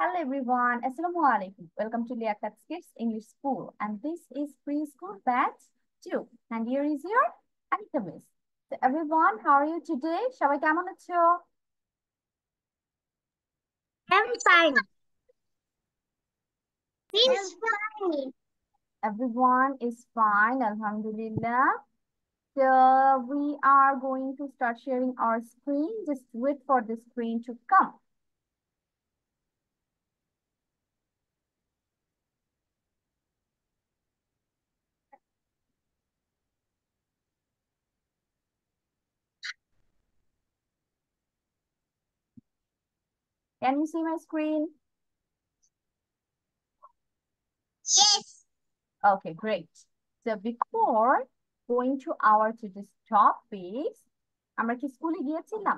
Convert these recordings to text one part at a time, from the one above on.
Hello everyone, Assalamu alaikum. Welcome to Liaquat Kids English School, and this is preschool batch 2. And here is your Anika Miss. So everyone, how are you today? সবাই কেমন আছো? I'm fine. I'm It's fine. Everyone is fine, Alhamdulillah. So we are going to start sharing our screen. Just wait for the screen to come. Can you see my screen? Yes. Okay, great. So before going to our today's topics, আমরা কি স্কুলে গিয়েছিলাম?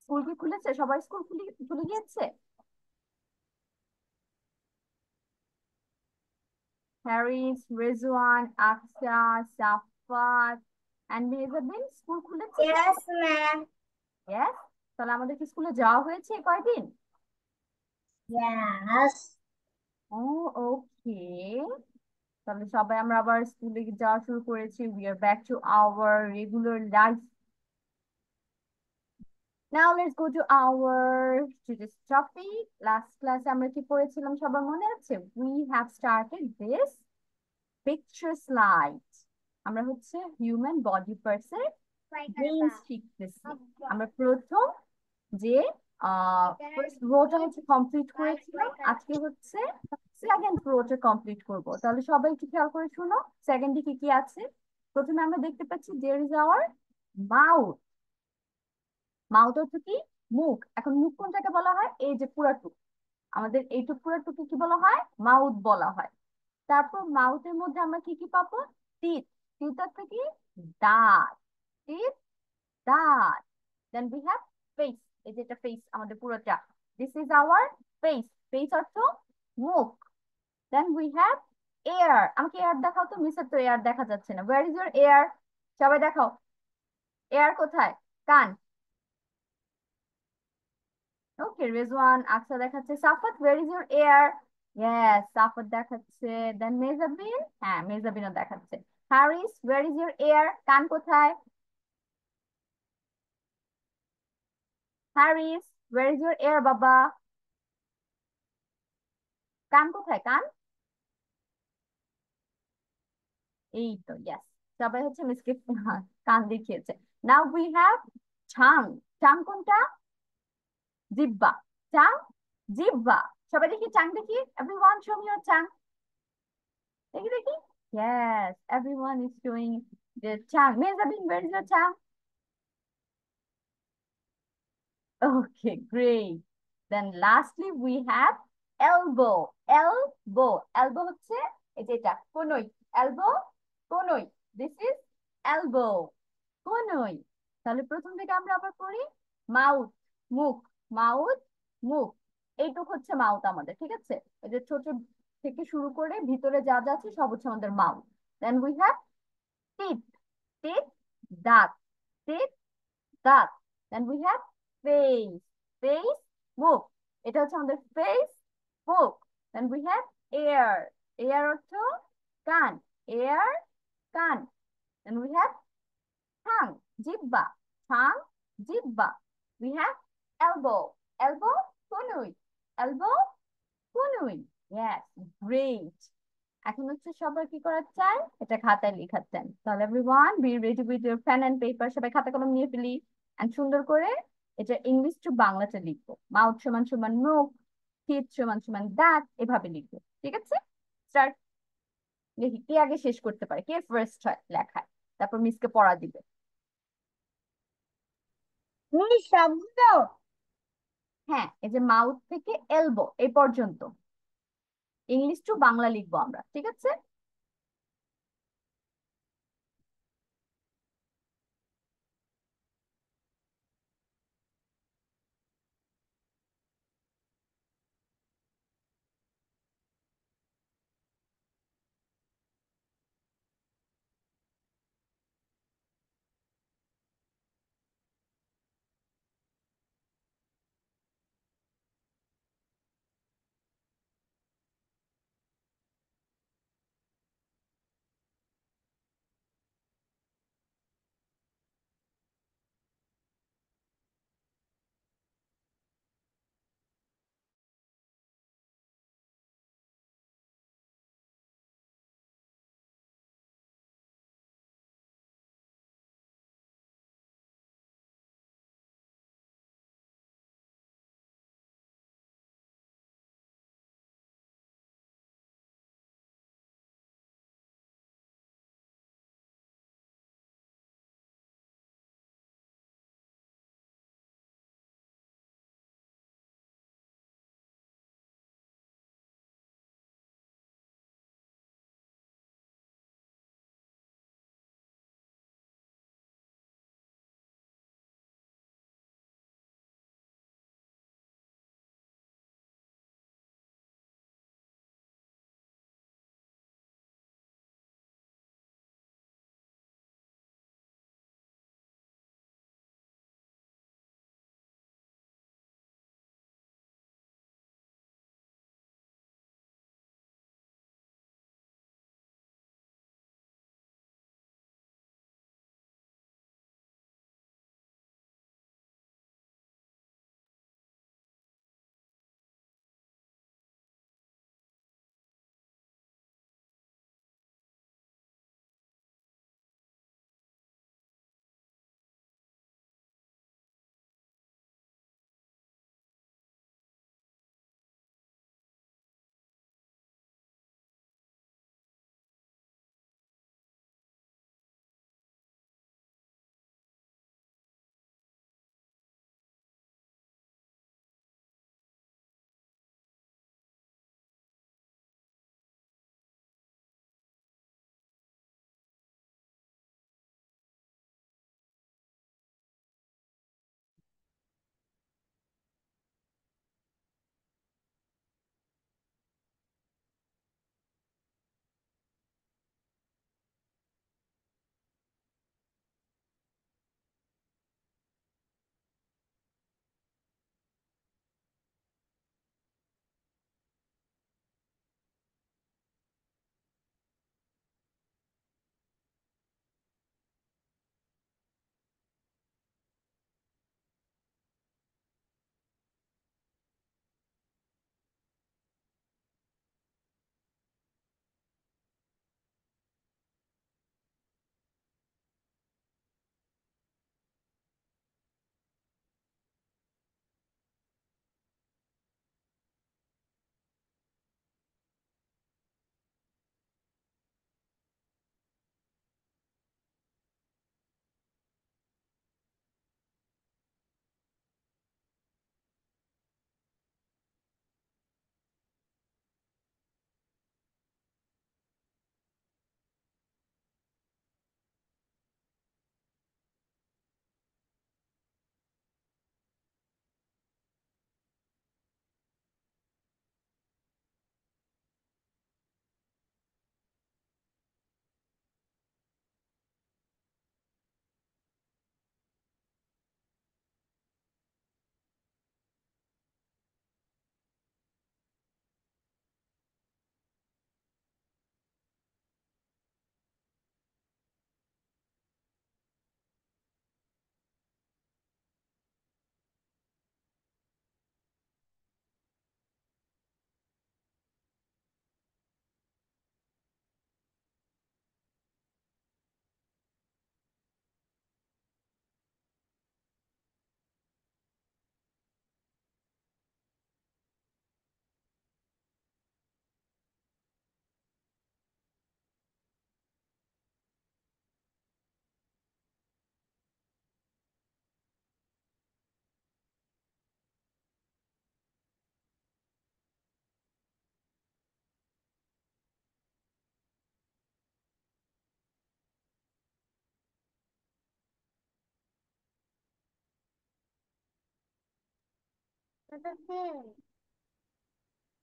School কি খুলেছে? সবাই school খুলে খুলে গিয়েছে? Harris, Rezwan, Aqsa, Safat and Mehjabin school খুলেছে সব? Yes, ma'am. ইয়েস। তাহলে আমাদের কি স্কুলে যাওয়া হয়েছে কয়দিন? Yes. ও ওকে। তাহলে সবাই আমরা আবার স্কুলে যাওয়া শুরু করেছি। We are back to our regular life. Now let's go to our today's topic. Last class আমরা কি পড়েছিলাম সবার মনে আছে? We have started this picture slide. আমরা হচ্ছে হিউম্যান বডি পার্টসের জিনিস শিখতেছি। আমরা প্রথম যে ফার্স্ট রোটা হচ্ছে কমপ্লিট করেছিলাম, আজকে হচ্ছে সেকেন্ড রোটা কমপ্লিট করব। তাহলে সবাই একটু খেয়াল করে শুনো, সেকেন্ডে কি কি আছে। প্রথমে আমরা দেখতে পাচ্ছি there is our mouth. Mouth হচ্ছে কি? মুখ। এখন মুখ কোনটাকে বলা হয়? এই যে পুরাটুক, আমাদের এইটুক পুরাটুকু কি বলা হয়? মাউথ বলা হয়। তারপর মাউথের মধ্যে আমরা কি কি পাবো? টিথ। টিথ অর্থ কি? দাঁত। টিথ, দাঁত। Then we have face. এই যে এটা ফেস আমাদের পুরোটা। This is our face. Face অর্থ মুখ। Then we have ear. আমাকে এয়ার দেখাও তো, মিসের তো এয়ার দেখা যাচ্ছে না। Where is your ear? সবাই দেখাও, এয়ার কোথায়? কান। ওকে, রেজওয়ান, আকসা দেখাচ্ছে। সাফাত, where is your air? Yes, সাফাত দেখাচ্ছে। দেন মেজাবিন, হ্যাঁ মেজাবিনও দেখাচ্ছে। হারিস, ওয়্যার ইজ ইউর এয়ার? কান কোথায়? হারিস, ওয়্যার ইজ ইউর এয়ার বাবা? কান কোথায়? কান এই তো, ইয়েস। সবাই হচ্ছে মিসকে কান দেখিয়েছে। Now we have ঠাং। ঠাং কোনটা? জিব্বা। ঠাং, জিব্বা। সবাই দেখি ঠাং দেখি। Everyone show me your ঠাং। দেখি দেখি। Yes, everyone is showing the tongue. Mezabin, where is your tongue? Okay, great. Then lastly, we have elbow. Elbow. Elbow হচ্ছে এই যে এটা কোনই। Elbow, কোনই। This is elbow. কোনই। তাহলে প্রথম থেকে আমরা আবার পড়ি। মাউথ, মুখ। মাউথ, মুখ। এইটুক হচ্ছে মাউথ আমাদের, ঠিক আছে? এই যে ছোট থেকে শুরু করে ভিতরে যা যা আছে সব হচ্ছে আমাদের mouth. Then we have teeth. Teeth, দাঁত। Teeth, দাঁত। Then we have face. Face, মুখ। এটা হচ্ছে আমাদের face, মুখ। Then we have ear. Ear অর্থ কান। Ear, কান। Then we have tongue, জিহ্বা। Tongue, জিহ্বা। We have elbow. Elbow, কনুই। Elbow, কনুই। Yes, great. এখন হচ্ছে সবাই কি করার চান? এটা খাতায় লেখার চান। তাহলে everyone be ready with your pen and paper. সবাই খাতা কলম নিয়ে ফেলি এন্ড সুন্দর করে এটা ইংলিশ টু বাংলাতে লিখবো। মাউথ সমান সমান মুখ, টিথ সমান সমান দাঁত, এভাবে লিখবো। ঠিক আছে, স্টার্ট। দেখি কে আগে শেষ করতে পারে, কে ফার্স্ট হয় লেখায়। তারপর মিসকে পড়া দিবে। Miss সবগুলো। হ্যাঁ, এই যে মাউথ থেকে এলবো এই পর্যন্ত ইংলিশ টু বাংলা লিখবো আমরা, ঠিক আছে?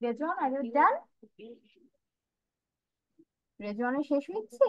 রেজন, আর ইউ ডান? রেজনের শেষ হচ্ছে?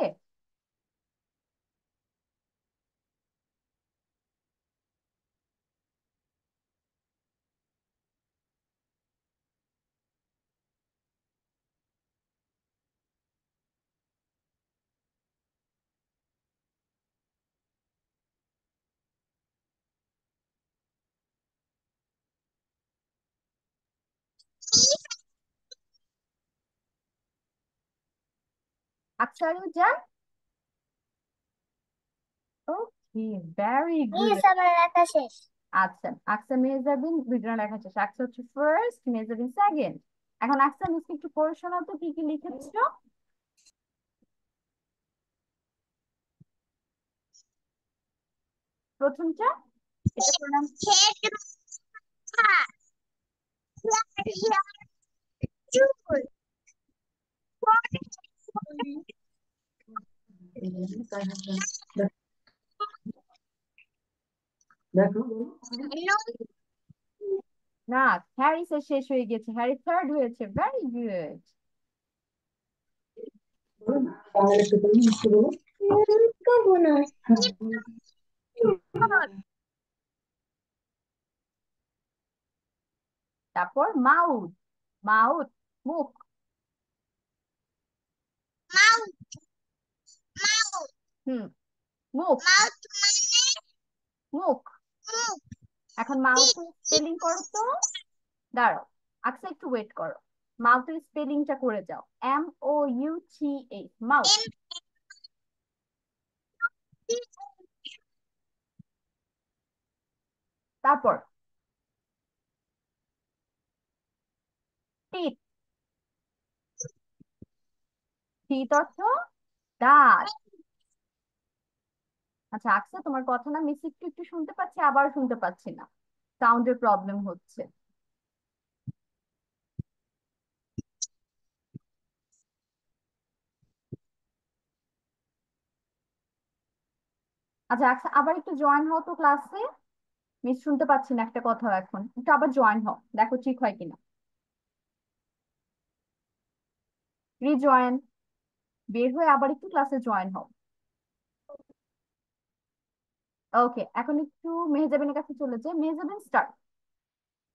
আচ্ছা, are you done? Okay, very good. Miss আমার লেখা শেষ। আচ্ছা, আকসা মেহজাবিন দুজনের লেখা শেষ। আকসা হচ্ছে ফার্স্ট, মেহজাবিন সেকেন্ড। এখন আকসা মিসকে একটু পড়ে শোনাও তো কি কি লিখেছো। প্রথমটা, এটা প্রণাম। হেড মাথা, হেয়ার চুল, না, হ্যারিসের শেষ হয়ে গেছে, হ্যারি থার্ড হয়েছে, ভেরি গুড। তারপর মাউথ, মাউথ মুখ। মাউথ, মাউথ, হুম, মুখ, মাউথ মুখ। মুখ, এখন মাউথের স্পেলিং করো তো। দাঁড়াও, আচ্ছা একটু ওয়েট করো। মাউথের স্পেলিংটা করে যাও, MOUTH, মাউথ। তারপর টিথ, টিথ অর্থ দাঁত। আচ্ছা আকসা, তোমার কথা না মিস একটু একটু শুনতে পাচ্ছি, আবার শুনতে পাচ্ছি না, সাউন্ডের প্রবলেম হচ্ছে। আচ্ছা আকসা, আবার একটু জয়েন হও তো ক্লাসে। মিস শুনতে পাচ্ছি না একটা কথাও, এখন একটু আবার জয়েন হও, দেখো ঠিক হয় কিনা। রিজয়েন, বের হয়ে আবার একটু ক্লাসে জয়েন হও। ওকে, এখন একটু মেহজাবিনের কাছে চলে যাই। মেহজাবিন স্টার্ট।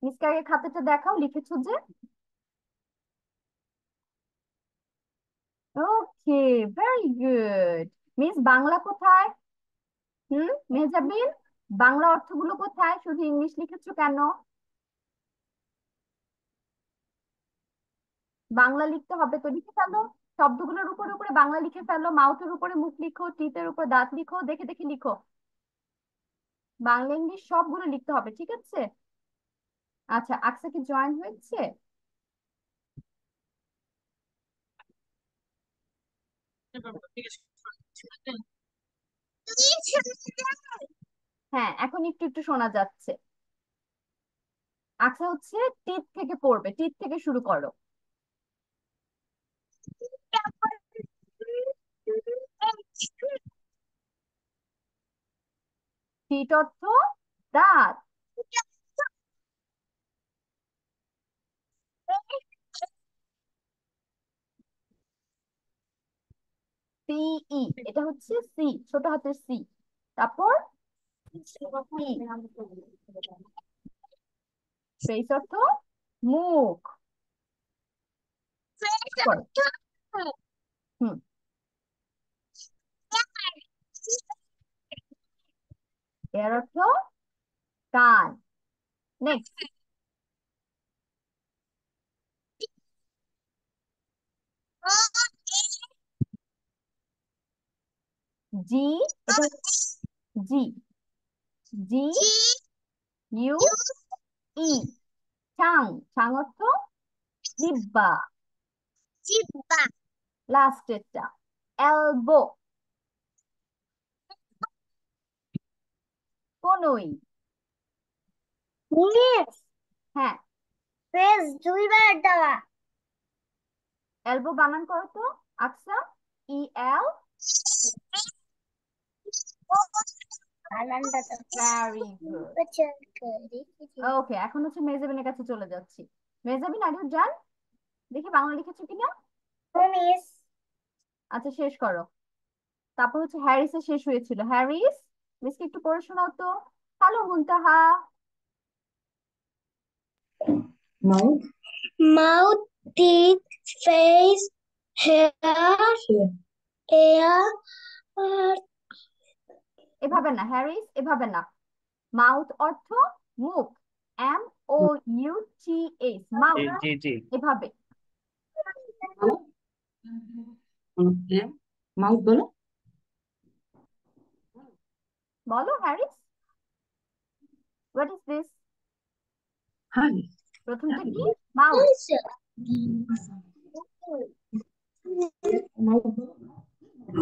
মিসকে আগে খাতাটা দেখাও, লিখেছো যে। ওকে, ভেরি গুড। মিস বাংলা কোথায়? মেহজাবিন, বাংলা অর্থগুলো কোথায়? শুধু ইংলিশ লিখেছো কেন? বাংলা লিখতে হবে তো, লিখে ফেলো। শব্দগুলোর উপরে উপরে বাংলা লিখে ফেলো, মাউথের উপরে মুখ লিখো, টিথের উপর দাঁত লিখো, দেখে দেখে লিখো। বাংলা ইংলিশ সবগুলো লিখতে হবে, ঠিক আছে? আচ্ছা, আকসা কি জয়েন হয়েছে? হ্যাঁ, এখন একটু একটু শোনা যাচ্ছে। আকসা হচ্ছে টিথ থেকে পড়বে, টিথ থেকে শুরু করো। টিট অর্থ দাঁত। CE, এটা হচ্ছে সি, ছোট হাতের সি। তারপর ই, ফেস অর্থ মুখ। তারপর হুম, এর অর্থ কান। নেক্সট, জি, এটা জি, জি ইউ ই, চাং। চাং অর্থ জিহ্বা। জিব্বা, লাস্ট এটা এলবো, কনুই। মিস হ্যাঁ, ফেস দুইবার দেওয়া। এলবো বানান করো তো আকসা। EL, বানানটা তো ভেরি গুড। পছন্দ করি। ওকে, এখন হচ্ছে মেহজাবিনের কাছে চলে যাচ্ছি। Mehjabin, are you done? দেখি বাংলা লিখেছো কিনা। মিস আচ্ছা, শেষ করো। তারপর হচ্ছে হ্যারিসের শেষ হয়েছিল। হ্যারিস, মিসকে একটু পড়ে শোনাও তো। হ্যালো মুনতাহা। mouth mouth teeth face hair ear এভাবে না হ্যারিস, এভাবে না। মাউথ অর্থ মুখ, M O U T H, জি মাউথ। জি জি। এভাবে মাউথ বলো। বলো হ্যারিস, হোয়াট ইজ দিস? হ্যাঁ। প্রথমটা কি? মাউথ।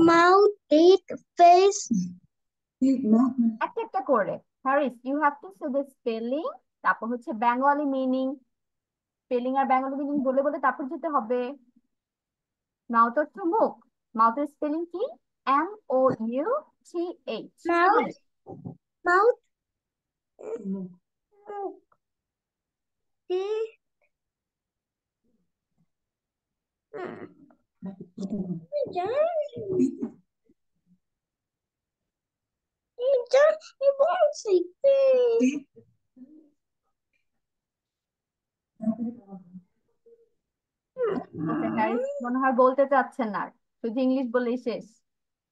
mouth teeth face একটা একটা করে। Haris, you have to say the spelling, তারপর হচ্ছে বেঙ্গলি মিনিং। স্পেলিং আর বেঙ্গলি মিনিং বলে বলে তারপর যেতে হবে। মাউথ অর্থ মুখ, মাউথের স্পেলিং কি? M O U T H. mouth mouth teeth okay, Haris মনে হয় বলতে চাচ্ছেন না আর, শুধু ইংলিশ বলেই শেষ।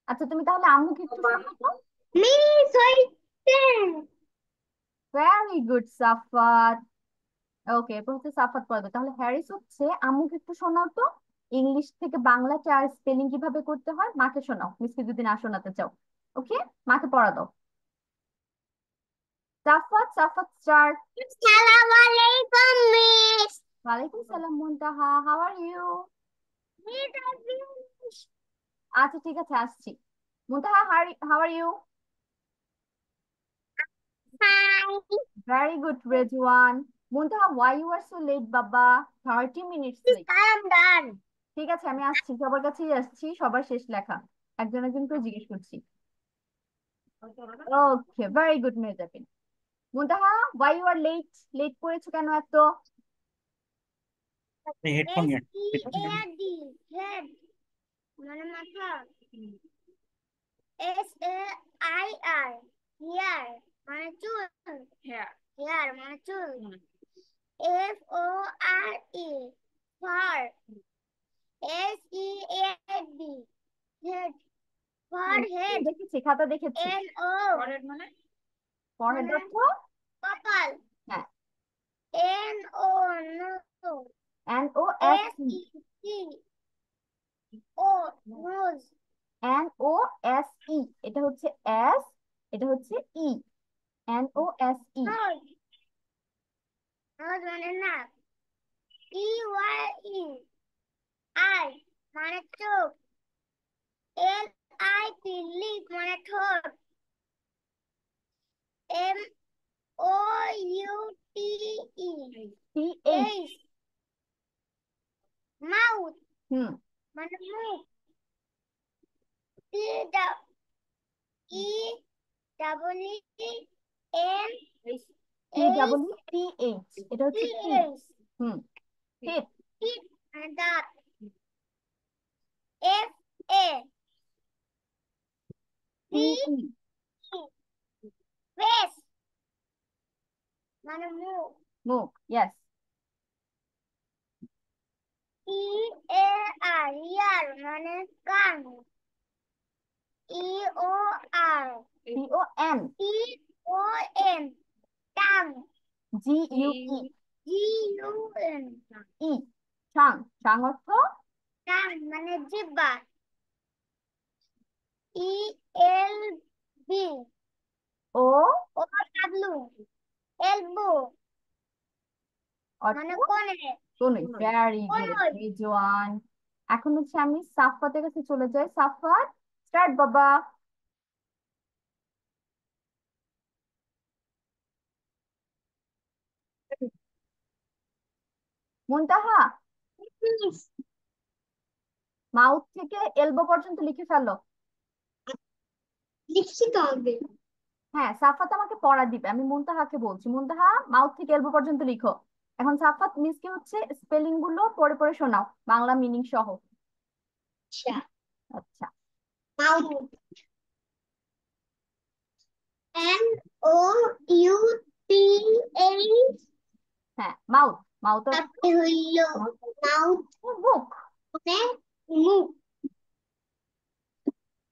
আচ্ছা, তুমি তাহলে আম্মুকে একটু শোনাও তো। Miss হইছে ভেরি গুড সাফাত। ওকে, এরপর হচ্ছে সাফাত পড়বে। তাহলে হ্যারিস হচ্ছে আম্মুকে একটু শোনাও তো, ইংলিশ থেকে বাংলাতে আর স্পেলিং কিভাবে করতে হয় মাকে শোনাও, মিসকে যদি না শোনাতে চাও। ওকে, মাকে পড়া দাও। সাফাত, সাফাত স্টার্ট। আসসালামু আলাইকুম মিস ওয়ালাইকুম সালাম Muntaha, how are you? Miss আচ্ছা ঠিক আছে, আসছি। Muntaha, how are you? Hi very good Rezwan. Muntaha, why you are so late baba? 30 minutes late. I am done ঠিক আছে, আমি আসছি, সবার কাছেই আসছি, সবার শেষ লেখা। একজন একজন করে জিজ্ঞেস করছি। Okay, very good Mezabin. Muntaha, why you are late? Late করেছো কেন এত? হেডফোন এস নিয়ে। ই এ ডি হেড মানে মাথা S A I R hair মানে চুল হেয়ার মানে চুল F O R E fore S E A D head forehead দেখেছি, খাতা দেখেছি। এন ও ফরহেড মানে অর্থ? কপাল হ্যাঁ। N O no N O S S E. E T O nose N O S E, এটা হচ্ছে S, এটা হচ্ছে E. N O S E. Nose nose মানে নাক ই ওয়াই ই আই মানে চোখ এল আই পি লিপ মানে ঠোঁট এম ও ইউ টি ই টি এইচ। এইচ মাউথ হুম। মানে মুখ টি ডা E double E N T H double T H, এটা টি হচ্ছে টি। এইচ হুম। টিথ। টি মানে দাঁত F A T C E. Face মানে মুখ মুখ, ইয়েস। ই এ আর ইয়ার মানে কান E O R T O N. E O N tongue G U E. G U N E, সাং। সাং অর্থ? টাং মানে জিহ্বা E L B O O W elbow অর্থ মানে কোনে কনুই। ভেরি গুড কোনই রিজওয়ান। এখন হচ্ছে আমি সাফাতের কাছে চলে যাই। সাফাত স্টার্ট বাবা। মুনতাহা, মাউথ থেকে এলবো পর্যন্ত লিখে ফেলো। লিখি তো হবে হ্যাঁ, সাফাত আমাকে পড়া দিবে, আমি মুনতাহাকে বলছি। মুনতাহা, মাউথ থেকে এলবো পর্যন্ত লিখো। এখন সাফাত মিসকে হচ্ছে স্পেলিং গুলো পড়ে পড়ে শোনাও, বাংলা মিনিং সহ। আচ্ছা, আচ্ছা। মাউথ, MOUTH, হ্যাঁ, মাউথ। মাউথ অর্থ তারপরে হইল মাউথ মুখ। মানে মুখ,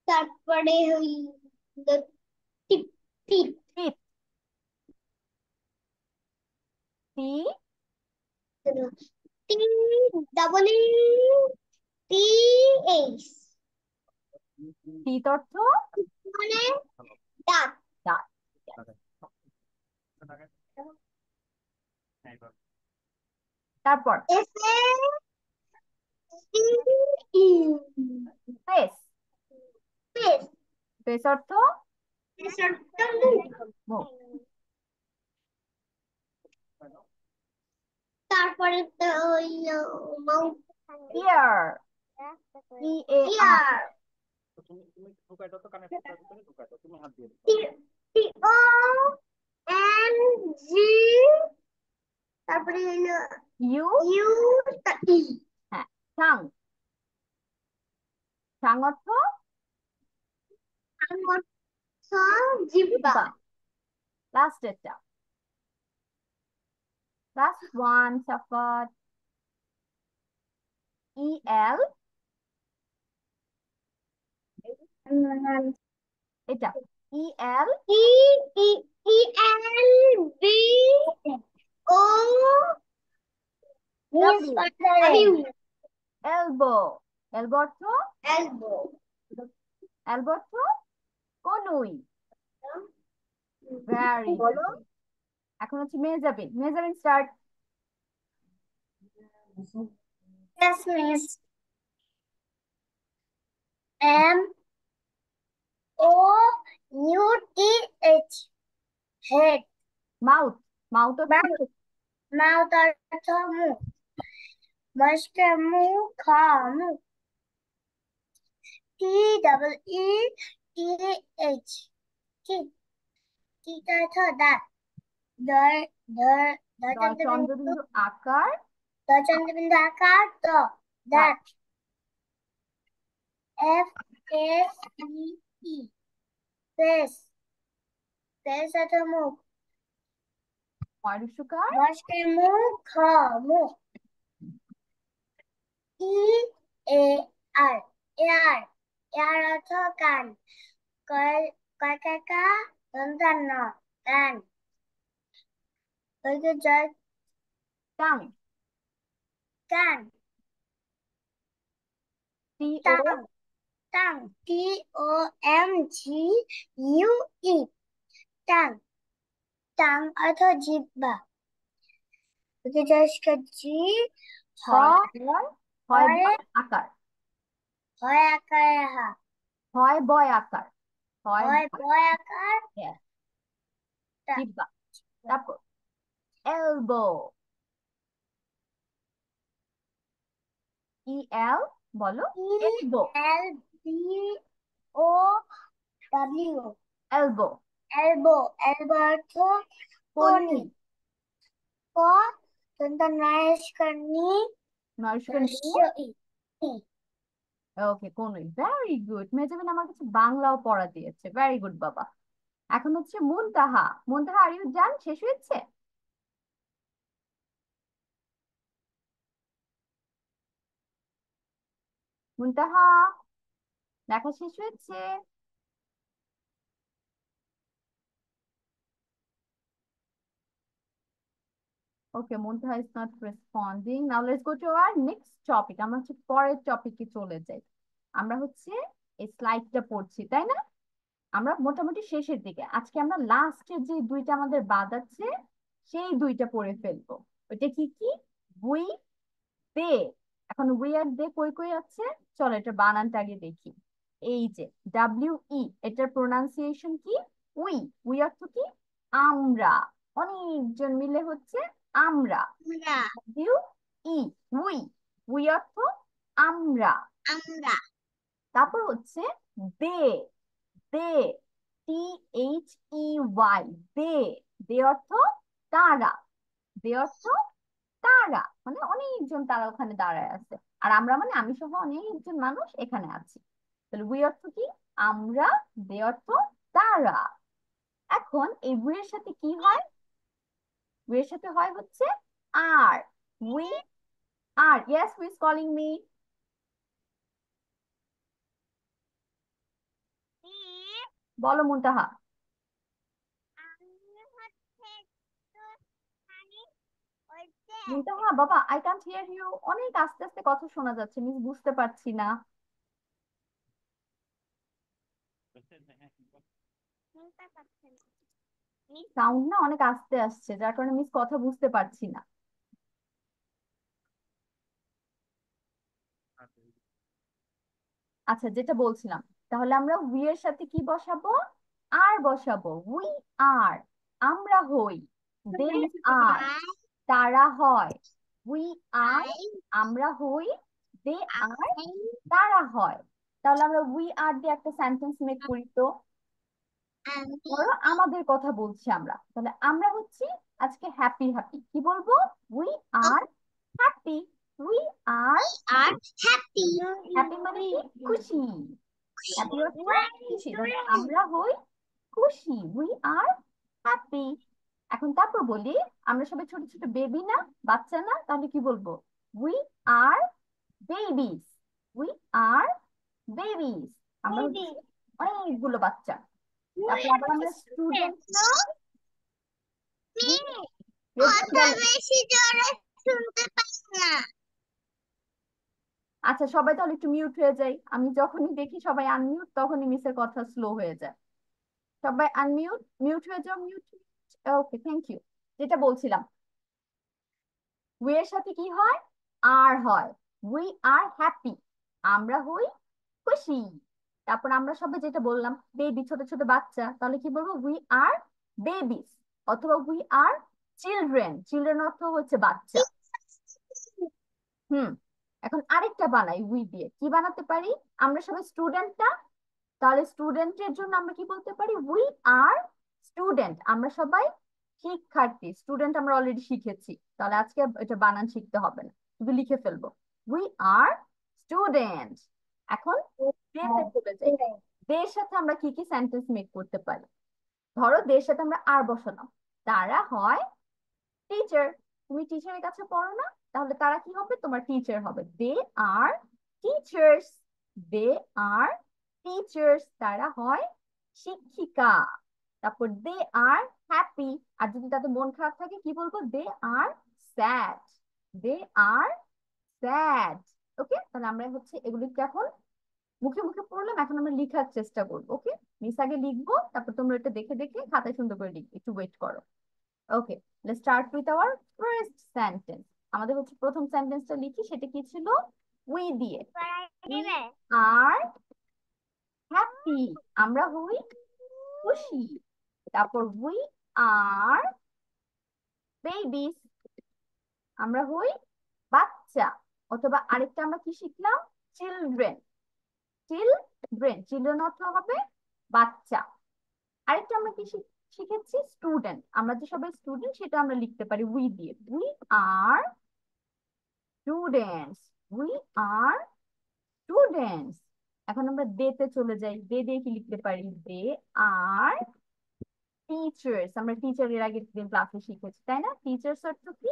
তারপরে হইল টিপ, টিপ, টিপ। টি। টি, ডাবল ই, টি, এইচ, টিত অর্থ মানে দাঁত, দাঁত। তারপর S A C E, face. Face, face অর্থ ফেস অর্থ মুখ, মুখ। তারপরে তো হইল mouth, ear. EAR। Ear, T, T O N G, তারপরে হইল ইউ। ইউ, ই, হ্যাঁ, ঠাং। ঠাং অর্থ আমার জিব্বা, জিহ্বা। লাস্ট এটা, লাস্ট ওয়ান, সাফাত। EL। এটা EL। E, E, E L B O W, elbow. Elbow অর্থ এলবো, এলবো অর্থ কনুই। ভেরি বলো। গুড। এখন হচ্ছে Mezabin. Mezabin start. Yes, miss. MOUTH, head, mouth. Mouth অর্থ mouth, mouth অর্থ মুখ, মস্কে মুখ, খা মুখ, TEETH, teeth, teeth অর্থ দাঁত, ধর, ধর, ধর্ষণবিন্দু, চন্দ্রবিন্দু আকার। ধর্ষণবিন্দু আকার ত, দাঁত, FACE, face, face অর্থ মুখ, ময়ূরকার। মস্কে মুখ, খ মুখ, EAR, এয়ার, এয়ার অর্থ কান, কয়, কয়কাকা দন্তান্ন, কান, ওইকে জয়, টাং। কান, TO। Tongue, tongue, TOMGUE, tongue, tongue অর্থ জিহ্বা, ওইকে জয় জি, হ, হয় বয়। হয় হয়, বয় আকার। হয় আকারে হা, হয় বয় আকার। হয় হয় বয়। বয় আকার, Yes, টা, জিহ্বা। তারপর এলবো। EL। বলো। Elbow. ELBOW, elbow. Elbow, elbow অর্থ কনুই। কনি, ক দন্ত নয়স্করণী, নরস্য ওকে, কনুই। Very good. মেজাবিন আমার কাছে বাংলাও পড়া দিয়েছে। ভেরি গুড বাবা। এখন হচ্ছে মুনতাহা। মুনতাহা, আর ইউ ডান? শেষ হয়েছে? মুনতাহা, লেখা শেষ হয়েছে? Okay, Muntaha is not responding. Now let's go to our next topic. আমরা হচ্ছে পরের টপিকে চলে যাই। আমরা হচ্ছে এই স্লাইডটা পড়ছি, তাই না? আমরা মোটামুটি শেষের দিকে। আজকে আমরা লাস্টের যে দুইটা আমাদের বাদ আছে, সেই দুইটা পড়ে ফেলবো। ওইটা কি কি? উই, দে। এখন উই আর দে কই কই আছে? চলো এটা বানানটা আগে দেখি। এই যে WE, এটার প্রোনাউন্সিয়েশন কি? উই। উই অর্থ কি? আমরা। অনেকজন মিলে হচ্ছে আমরা। আমরা, WE, উই। উই অর্থ আমরা। আমরা, তারপর হচ্ছে দে। দে THEY, দে। দে অর্থ তারা। দে অর্থ তারা, মানে অনেকজন তারা ওখানে দাঁড়ায় আছে। আর আমরা মানে আমি সহ অনেকজন মানুষ এখানে আছি। তাহলে উই অর্থ কি? আমরা। দে অর্থ তারা। এখন এই উই এর সাথে কি হয়? উই এর সাথে হয় হচ্ছে are. We are. Yes, who is calling me? বলো মুনতাহা। মুনতাহা বাবা, আই কান্ট হিয়ার ইউ। অনেক আস্তে আস্তে কথা শোনা যাচ্ছে, মিস বুঝতে পারছি না। সাউন্ড না অনেক আস্তে আসছে, যার কারণে মিস কথা বুঝতে পারছি না। আচ্ছা, যেটা বলছিলাম, তাহলে আমরা উই এর সাথে কি বসাবো? আর বসাবো। উই আর, আমরা হই। দে আর, তারা হয়। উই আর, আমরা হই। দে আর, তারা হয়। তাহলে আমরা উই আর দিয়ে একটা সেন্টেন্স মেক করি তো। ধরো আমাদের কথা বলছি আমরা, তাহলে আমরা হচ্ছি আজকে হ্যাপি। হ্যাপি কি বলবো? We are happy. We are happy মানে কি? খুশি। হ্যাপি অর্থ খুশি। তাহলে আমরা হই খুশি। We are happy. এখন তারপর বলি, আমরা সবাই ছোট ছোট বেবি না, বাচ্চা না? তাহলে কি বলবো? We are babies. We are babies. আমরা হচ্ছি অনেকগুলো বাচ্চা। তারপর আবার আমরা স্টুডেন্ট না? রেজওয়ান বলো। আচ্ছা, সবাই তাহলে একটু মিউট হয়ে যাই। আমি যখনই দেখি সবাই আনমিউট, তখনই মিসের কথা স্লো হয়ে যায়। সবাই আনমিউট, মিউট হয়ে যাও, মিউট। Okay, thank you. যেটা বলছিলাম, উই এর সাথে কি হয়? আর হয়। উই আর হ্যাপি, আমরা হই খুশি। তারপর আমরা সবাই যেটা বললাম, বেবি, ছোট ছোট বাচ্চা, তাহলে কি বলবো? We are babies. অথবা উই আর চিলড্রেন। চিলড্রেন অর্থ হচ্ছে বাচ্চা। হুম। এখন আরেকটা বানাই উই দিয়ে। কি বানাতে পারি? আমরা সবাই স্টুডেন্ট না? তাহলে স্টুডেন্টের জন্য আমরা কি বলতে পারি? We are student. আমরা সবাই শিক্ষার্থী। স্টুডেন্ট আমরা অলরেডি শিখেছি, তাহলে আজকে এটা বানান শিখতে হবে না, শুধু লিখে ফেলবো। We are student. এখন ডেতে চলে যাই। দের সাথে আমরা কি কি সেন্টেন্স মেক করতে পারি? ধরো দের সাথে আমরা আর বসালাম। তারা হয় টিচার। তুমি টিচারের কাছে পড়ো না? তাহলে তারা কি হবে? তোমার টিচার হবে। দে আর টিচার্স। দে আর টিচার্স। তারা হয় শিক্ষিকা। তারপর দে আর হ্যাপি। আর যদি তাদের মন খারাপ থাকে কি বলবো? দে আর স্যাড। দে আর স্যাড। ওকে, তাহলে আমরা হচ্ছে এগুলিকে এখন মুখে মুখে পড়লাম, এখন আমরা লিখার চেষ্টা করবো। ওকে, মিস আগে লিখবো, তারপর তোমরা এটা দেখে দেখে খাতায় সুন্দর করে লিখবে। একটু ওয়েট করো। Okay, let's start with our first sentence. আমাদের হচ্ছে প্রথম সেন্টেন্সটা লিখি, সেটা কি ছিল? উই দিয়ে। উই আর হ্যাপি, আমরা হই খুশি। তারপর উই আর বেবিস, আমরা হই বাচ্চা। অথবা আরেকটা আমরা কি শিখলাম? চিলড্রেন। চিলড্রেন, চিলড্রেন অর্থ হবে বাচ্চা। আরেকটা আমরা কি শিখেছি? স্টুডেন্ট। আমরা যে সবাই স্টুডেন্ট, সেটা আমরা লিখতে পারি উই দিয়ে। We are students. We are students. এখন আমরা দে তে চলে যাই। দে দিয়ে কি লিখতে পারি? দে আর টিচার্স। আমরা টিচার এর আগের দিন ক্লাসে শিখেছি, তাই না? টিচার্স অর্থ কি?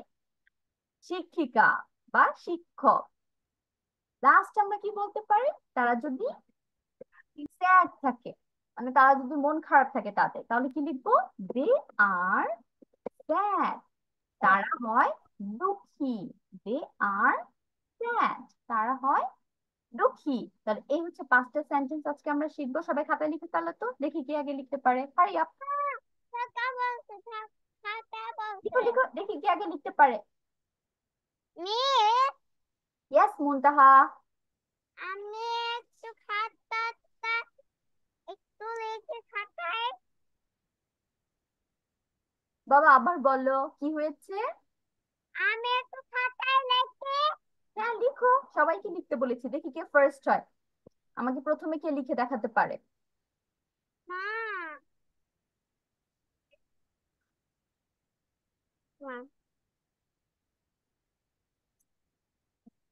শিক্ষিকা বা শিক্ষক। লাস্ট আমরা কি বলতে পারি? তারা যদি স্যাড থাকে, মানে তারা যদি মন খারাপ থাকে তাদের, তাহলে কি লিখবো? দে আর স্যাড। তারা হয় দুঃখী। দে আর স্যাড, তারা হয় দুঃখী। তাহলে এই হচ্ছে পাঁচটা সেন্টেন্স আজকে আমরা শিখবো। সবাই খাতায় লিখে ফেলো তো, দেখি কে আগে লিখতে পারে। হারি আপ, লিখো লিখো, দেখি কে আগে লিখতে পারে। ইয়েস মুনতাহা। আমি একটু খাতাটা একটু লিখে খাতায়। বাবা আবার বলো, কি হয়েছে? আমি একটু খাতায় লিখে। হ্যাঁ লিখো, সবাইকে লিখতে বলেছি, দেখি কে ফার্স্ট হয়। আমাকে প্রথমে কে লিখে দেখাতে পারে? মা,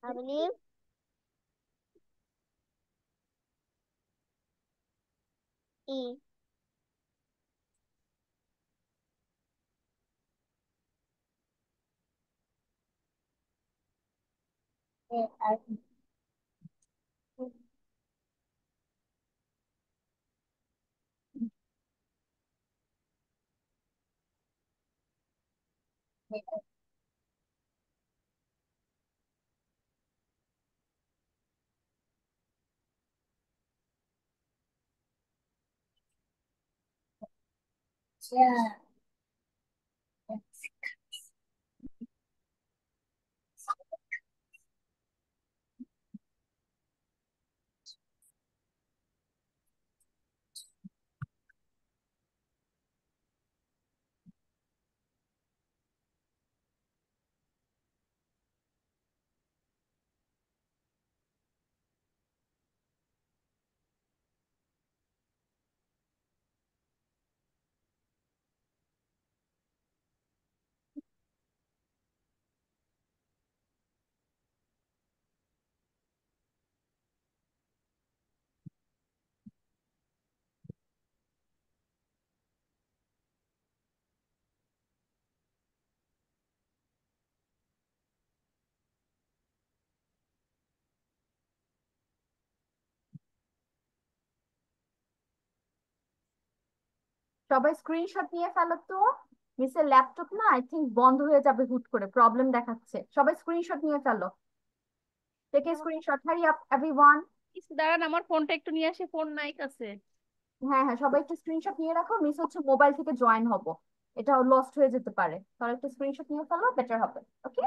আপনি ই সবাই স্ক্রিনশট নিয়ে ফেলো তো। মিসের ল্যাপটপ না আই থিঙ্ক বন্ধ হয়ে যাবে হুট করে, প্রবলেম দেখাচ্ছে। সবাই স্ক্রিনশট নিয়ে ফেলো। Take a screenshot, hurry up everyone. দাঁড়ান, আমার ফোনটা একটু নিয়ে আসি, ফোন নাই কাছে। হ্যাঁ হ্যাঁ, সবাই একটু স্ক্রিনশট নিয়ে রাখো। মিস হচ্ছে মোবাইল থেকে জয়েন হবো, এটা লস্ট হয়ে যেতে পারে। তাহলে একটু স্ক্রিনশট নিয়ে ফেলো, বেটার হবে। ওকে।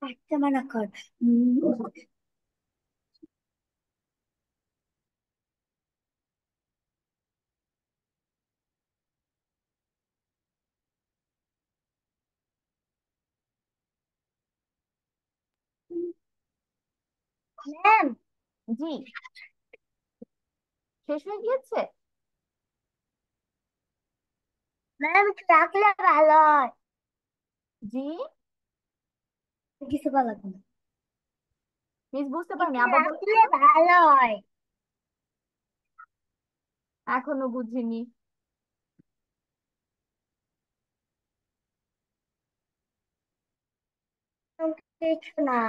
একটা মানা কর ম্যাম। জি, শেষ হয়ে গিয়েছে। ম্যাম একটু রাখলে ভালো হয়। জি, কিছু ভালো লাগবে না। মিস বুঝতে পারিনি, একটু আবার বলুন রাখলে তো। ভালো হয়। এখনো বুঝিনি। কিছু না।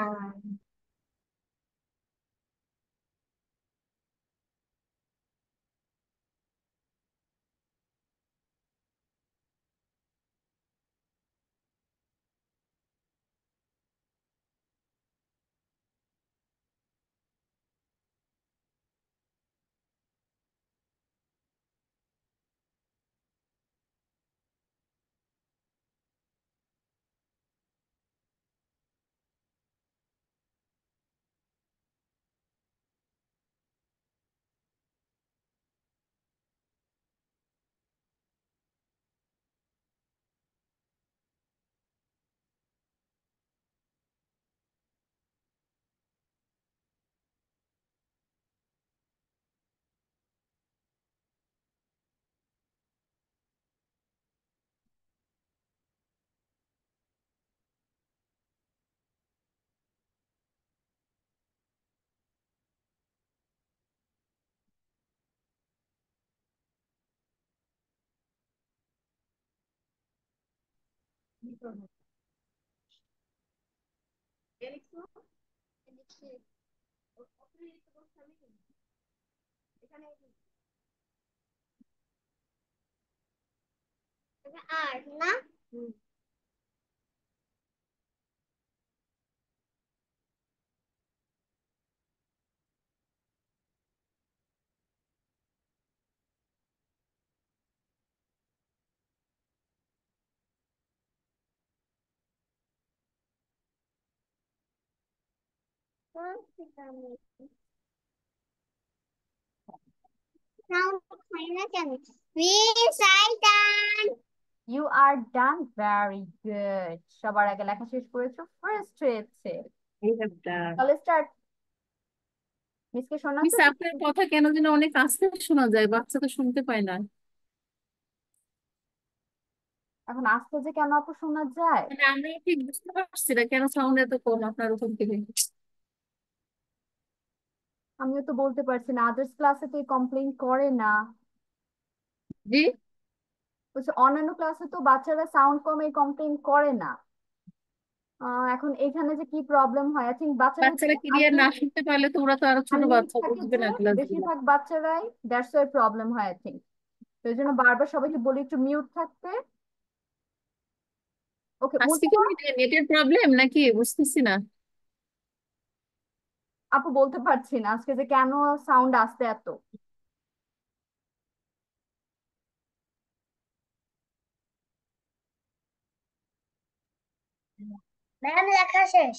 আর না Now, final challenge. We say done. You are done, very good. সবার আগে লেখা শেষ করেছো, ফার্স্ট হয়েছে। I have done. তাহলে স্টার্ট। মিসকে মিস শোনাচ্ছে তো? আপনার কথা কেন যেন অনেক আস্তে শোনা যায়, বাচ্চা তো শুনতে পায় না। এখন আস্তে যে কেন আপু শোনা যায়? মানে আমি ঠিক বুঝতে পারছি না কেন সাউন্ড এত কম আপনার ওখান থেকে। আমিও তো বলতে পারছি না, আদার্স ক্লাসে তো কমপ্লেইন করে না। জি। বলছে অন্যান্য ক্লাসে তো বাচ্চারা সাউন্ড কমে কমপ্লেইন করে না। এখন এখানে যে কি প্রবলেম হয়, আই থিঙ্ক বাচ্চারা বাচ্চারা ক্লিয়ার আমি না শুনতে পারলে তো ওরা তো আরো ছোট আনমিউট বাচ্চা, থাকে বুঝবে যে, না ক্লাসগুলো। বেশিরভাগ বাচ্চারাই, দ্যাটস ওয়াই প্রবলেম হয় আই থিঙ্ক। তো এই জন্য বারবার সবাইকে বলি একটু মিউট থাকতে। ওকে আজকে কি মুন্তাহা নেটের প্রবলেম নাকি বুঝতেছি না। আপু বলতে পারছি না আজকে যে কেন সাউন্ড আসতে এত। ম্যাম লেখা শেষ।